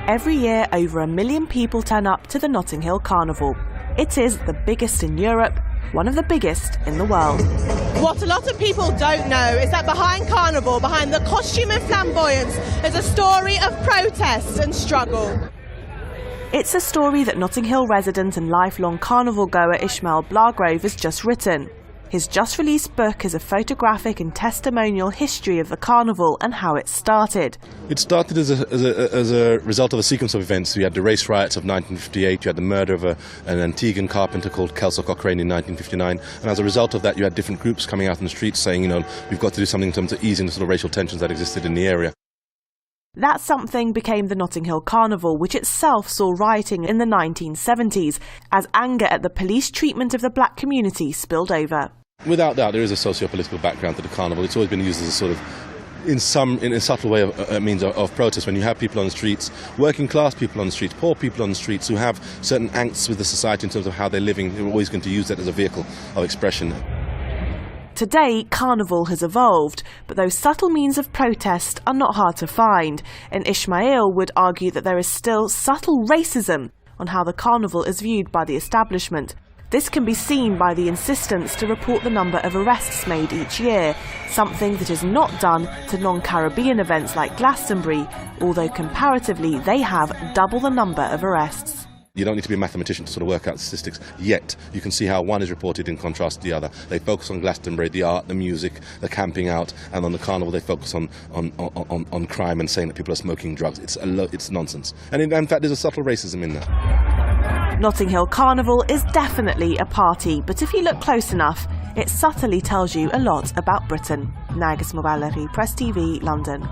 Every year, over 1 million people turn up to the Notting Hill Carnival. It is the biggest in Europe, one of the biggest in the world. What a lot of people don't know is that behind Carnival, behind the costume and flamboyance, is a story of protest and struggle. It's a story that Notting Hill resident and lifelong carnival goer Ishmael Blagrove has just written. His just-released book is a photographic and testimonial history of the carnival and how it started. It started as a result of a sequence of events. You had the race riots of 1958, you had the murder of an Antiguan carpenter called Kelso Cochrane in 1959, and as a result of that you had different groups coming out in the streets saying, we've got to do something in terms of easing the sort of racial tensions that existed in the area. That something became the Notting Hill Carnival, which itself saw rioting in the 1970s as anger at the police treatment of the black community spilled over. Without doubt, there is a socio-political background to the carnival. It's always been used as a sort of, in a subtle way, a means of protest. When you have people on the streets, working class people on the streets, poor people on the streets who have certain angst with the society in terms of how they're living, they're always going to use that as a vehicle of expression. Today, Carnival has evolved, but those subtle means of protest are not hard to find, and Ishmael would argue that there is still subtle racism on how the Carnival is viewed by the establishment. This can be seen by the insistence to report the number of arrests made each year, something that is not done to non-Caribbean events like Glastonbury, although comparatively they have double the number of arrests. You don't need to be a mathematician to sort of work out statistics, yet you can see how one is reported in contrast to the other. They focus on Glastonbury, the art, the music, the camping out, and on the carnival they focus on crime and saying that people are smoking drugs. It's nonsense. And in fact there's a subtle racism in there. Notting Hill Carnival is definitely a party, but if you look close enough, it subtly tells you a lot about Britain. Nagus Mobalehi, Press TV, London.